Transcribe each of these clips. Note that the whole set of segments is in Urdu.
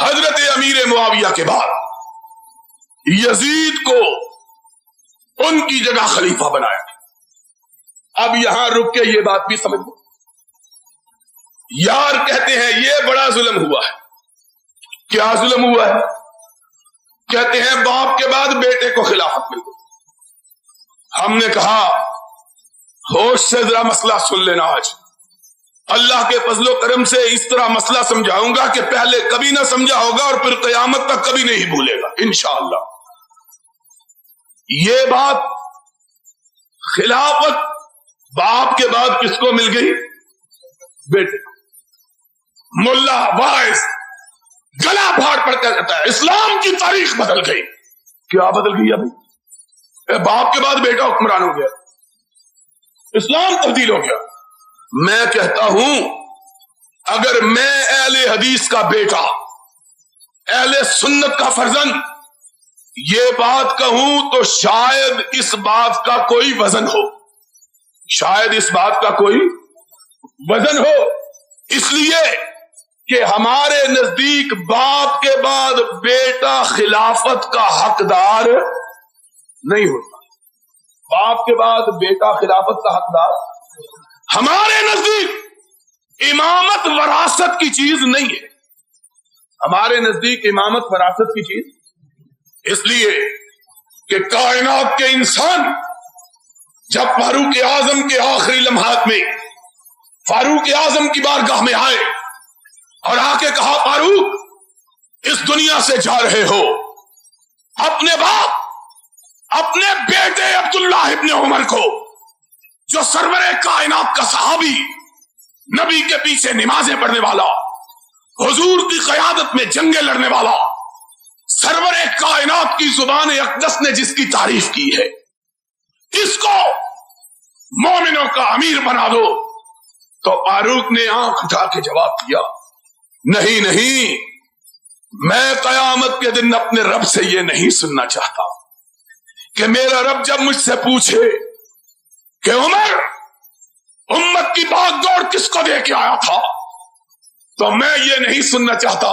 حضرت امیر معاویہ کے بعد یزید کو ان کی جگہ خلیفہ بنایا. اب یہاں رک کے یہ بات بھی سمجھ لو. یار کہتے ہیں یہ بڑا ظلم ہوا ہے. کیا ظلم ہوا ہے؟ کہتے ہیں باپ کے بعد بیٹے کو خلافت مل گئی. ہم نے کہا ہوش سے ذرا مسئلہ سن لینا. آج اللہ کے فضل و کرم سے اس طرح مسئلہ سمجھاؤں گا کہ پہلے کبھی نہ سمجھا ہوگا اور پھر قیامت تک کبھی نہیں بھولے گا انشاءاللہ. یہ بات خلافت باپ کے بعد کس کو مل گئی؟ بیٹے. ملا وائس گلا پھاڑ پڑ کر کہتا ہے اسلام کی تاریخ بدل گئی. کیا بدل گئی؟ ابھی باپ کے بعد بیٹا حکمران ہو گیا, اسلام تبدیل ہو گیا. میں کہتا ہوں اگر میں اہل حدیث کا بیٹا, اہل سنت کا فرزند یہ بات کہوں تو شاید اس بات کا کوئی وزن ہو, شاید اس بات کا کوئی وزن ہو. اس لیے کہ ہمارے نزدیک باپ کے بعد بیٹا خلافت کا حقدار نہیں ہوتا. باپ کے بعد بیٹا خلافت کا حقدار. ہمارے نزدیک امامت وراثت کی چیز نہیں ہے. ہمارے نزدیک امامت وراثت کی چیز اس لیے کہ کائنات کے انسان جب فاروق اعظم کے آخری لمحات میں فاروق اعظم کی بارگاہ میں آئے اور آ کے کہا فاروق اس دنیا سے جا رہے ہو, اپنے باپ اپنے بیٹے عبداللہ ابن عمر کو جو سرور کائنات کا صحابی, نبی کے پیچھے نمازیں پڑھنے والا, حضور کی قیادت میں جنگیں لڑنے والا, سرور کائنات کی زبان اقدس نے جس کی تعریف کی ہے, اس کو مومنوں کا امیر بنا دو. تو فاروق نے آنکھ اٹھا کے جواب دیا نہیں نہیں, میں قیامت کے دن اپنے رب سے یہ نہیں سننا چاہتا کہ میرا رب جب مجھ سے پوچھے کہ عمر امت کی بھاگ دوڑ کس کو دے کے آیا تھا, تو میں یہ نہیں سننا چاہتا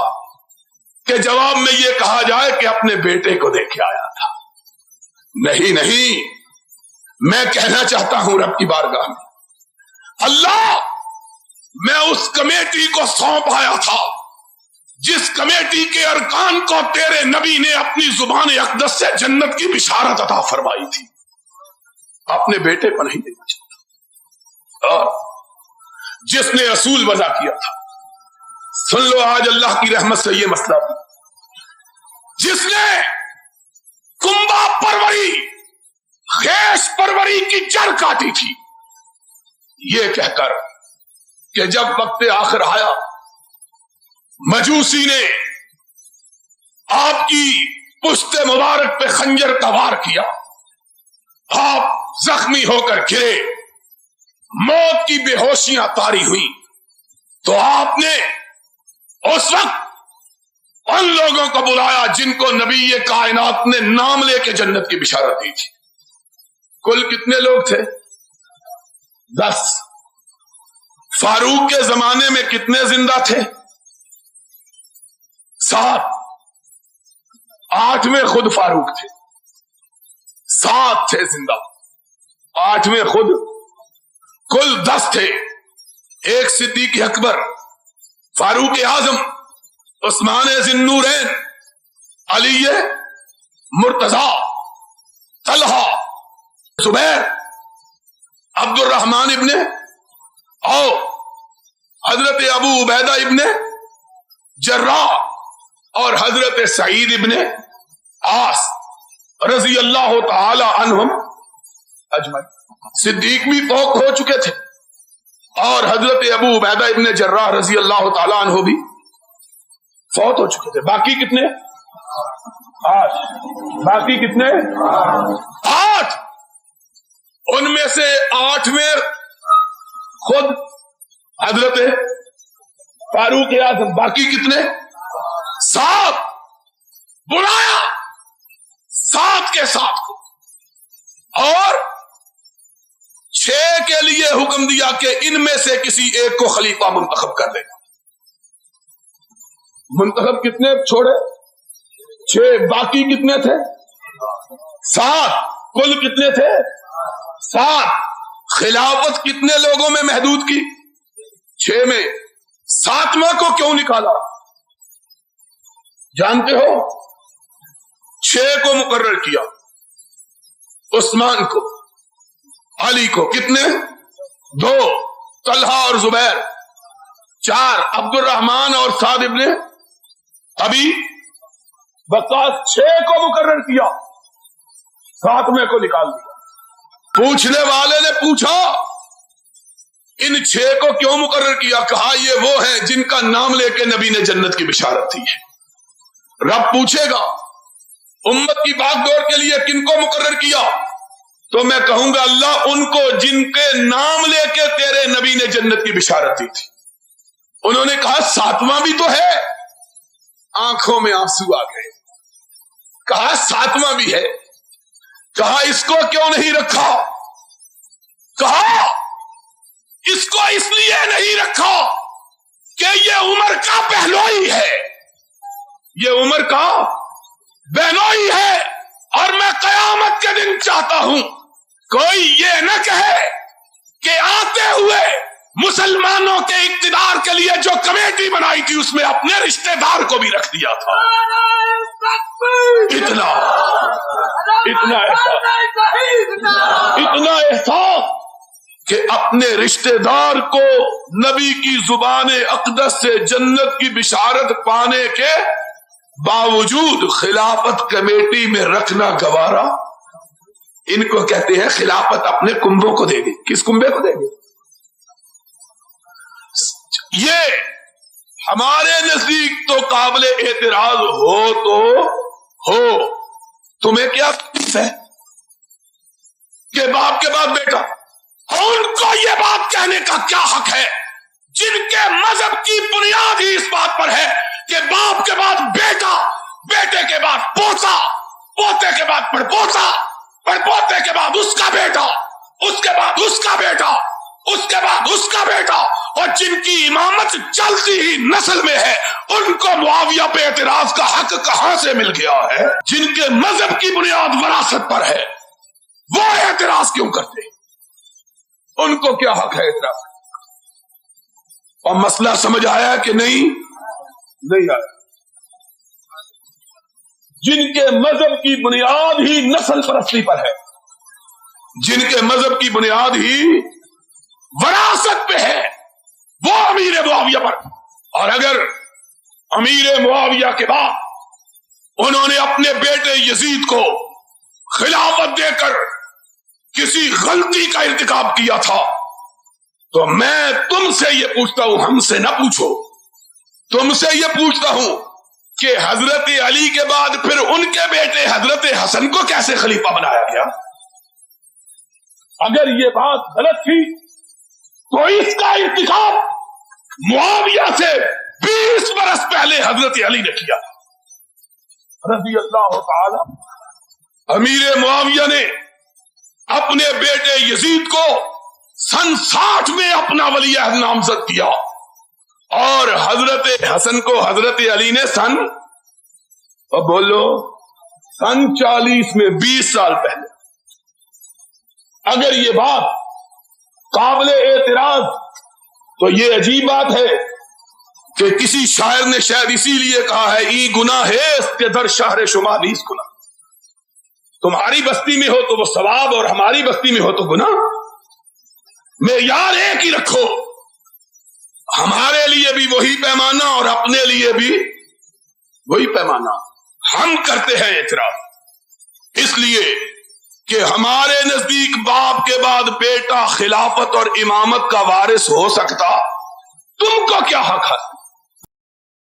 کہ جواب میں یہ کہا جائے کہ اپنے بیٹے کو دے کے آیا تھا. نہیں نہیں, میں کہنا چاہتا ہوں رب کی بارگاہ میں اللہ میں اس کمیٹی کو سونپ آیا تھا جس کمیٹی کے ارکان کو تیرے نبی نے اپنی زبان اقدس سے جنت کی بشارت عطا فرمائی تھی, اپنے بیٹے کو نہیں دینا چاہتا. اور جس نے اصول وضع کیا تھا, سن لو آج اللہ کی رحمت سے یہ مسئلہ بھی, جس نے کنبا پروری خیش پروری کی جڑ کاٹی تھی یہ کہہ کر کہ جب وقت آخر آیا مجوسی نے آپ کی پشت مبارک پہ خنجر کا وار کیا, آپ زخمی ہو کر گرے, موت کی بے ہوشیاں طاری ہوئی, تو آپ نے اس وقت ان لوگوں کو بلایا جن کو نبی کائنات نے نام لے کے جنت کی بشارت دی تھی. کل کتنے لوگ تھے؟ 10. فاروق کے زمانے میں کتنے زندہ تھے؟ 7. 8ویں خود فاروق تھے, 7 تھے زندہ, 8ویں خود, کل 10 تھے. ایک صدیق اکبر, فاروق اعظم, عثمان ذی النورین, علی مرتضی, طلحہ, زبیر, عبد الرحمن ابن او, حضرت ابو عبیدہ ابن جراح اور حضرت سعید ابن عاص رضی اللہ تعالی عنہم اجمعین. صدیق بھی فوت ہو چکے تھے اور حضرت ابو عبیدہ ابن جراح رضی اللہ تعالی عنہ بھی فوت ہو چکے تھے. باقی کتنے؟ 8. باقی کتنے؟ 8. ان میں سے 8ویں خود حضرت فاروق اعظم. باقی کتنے؟ 7. بلایا 7 کے 7 کو اور 6 کے لیے حکم دیا کہ ان میں سے کسی ایک کو خلیفہ منتخب کر دے. منتخب کتنے چھوڑے؟ 6. باقی کتنے تھے؟ 7. کل کتنے تھے؟ 7. خلافت کتنے لوگوں میں محدود کی؟ 6 میں. 7واں کو کیوں نکالا جانتے ہو؟ 6 کو مقرر کیا، عثمان کو، علی کو، کتنے؟ 2. طلحہ اور زبیر. 4. عبد الرحمان اور سعد ابن ابی وقاص. 6 کو مقرر کیا، 7ویں کو نکال دیا. پوچھنے والے نے پوچھا ان 6 کو کیوں مقرر کیا؟ کہا یہ وہ ہیں جن کا نام لے کے نبی نے جنت کی بشارت دی ہے. رب پوچھے گا امت کی باغ دوڑ کے لیے کن کو مقرر کیا؟ تو میں کہوں گا اللہ ان کو جن کے نام لے کے تیرے نبی نے جنت کی بشارت دی تھی. انہوں نے کہا 7واں بھی تو ہے. آنکھوں میں آنسو آ گئے. کہا 7واں بھی ہے. کہا اس کو کیوں نہیں رکھا؟ کہا اس کو اس لیے نہیں رکھا کہ یہ عمر کا بہنوئی ہے، یہ عمر کا بہنوئی ہے، اور میں قیامت کے دن چاہتا ہوں کوئی یہ نہ کہے کہ آتے ہوئے مسلمانوں کے اقتدار کے لیے جو کمیٹی بنائی تھی اس میں اپنے رشتہ دار کو بھی رکھ دیا تھا. اتنا احساس کہ اپنے رشتہ دار کو نبی کی زبان اقدس سے جنت کی بشارت پانے کے باوجود خلافت کمیٹی میں رکھنا گوارا. ان کو کہتے ہیں خلافت اپنے کنبوں کو دے گی. کس کنبے کو دے گی؟ یہ ہمارے نزدیک تو قابل اعتراض ہو تو ہو. تمہیں کیا ہے کہ باپ کے بعد بیٹا؟ ان کو یہ بات کہنے کا کیا حق ہے جن کے مذہب کی بنیاد ہی اس بات پر ہے کہ باپ کے بعد بیٹا، بیٹے کے بعد پوتا، پوتے کے بعد پڑپوتا، پڑپوتے کے بعد اس کا بیٹا، اس کے بعد اس کا بیٹا، اس کے بعد اس کا بیٹا، اور جن کی امامت چلتی ہی نسل میں ہے ان کو معاویہ پہ اعتراض کا حق کہاں سے مل گیا ہے؟ جن کے مذہب کی بنیاد وراثت پر ہے وہ اعتراض کیوں کرتے؟ ان کو کیا حق ہے اعتراض؟ اور مسئلہ سمجھ آیا کہ نہیں آیا؟ جن کے مذہب کی بنیاد ہی نسل پرستی پر ہے، جن کے مذہب کی بنیاد ہی وراثت پہ ہے، وہ امیر معاویہ پر. اور اگر امیر معاویہ کے بعد انہوں نے اپنے بیٹے یزید کو خلافت دے کر کسی غلطی کا ارتکاب کیا تھا تو میں تم سے یہ پوچھتا ہوں، ہم سے نہ پوچھو، تم سے یہ پوچھتا ہوں کہ حضرت علی کے بعد پھر ان کے بیٹے حضرت حسن کو کیسے خلیفہ بنایا گیا؟ اگر یہ بات غلط تھی تو اس کا ارتکاب معاویہ سے 20 برس پہلے حضرت علی نے کیا رضی اللہ تعالی. امیر معاویہ نے اپنے بیٹے یزید کو سن 60 میں اپنا ولی عہد نامزد کیا اور حضرت حسن کو حضرت علی نے سن 40 میں 20 سال پہلے. اگر یہ بات قابل اعتراض تو یہ عجیب بات ہے کہ کسی شاعر نے شاید اسی لیے کہا ہے ای گناہ ہے اس کے در شہر شما نیز گناہ. تمہاری بستی میں ہو تو وہ ثواب اور ہماری بستی میں ہو تو گناہ. معیار ایک ہی رکھو، ہمارے لیے بھی وہی پیمانہ اور اپنے لیے بھی وہی پیمانہ. ہم کرتے ہیں اعتراض اس لیے کہ ہمارے نزدیک باپ کے بعد بیٹا خلافت اور امامت کا وارث ہو سکتا، تم کو کیا حق ہے؟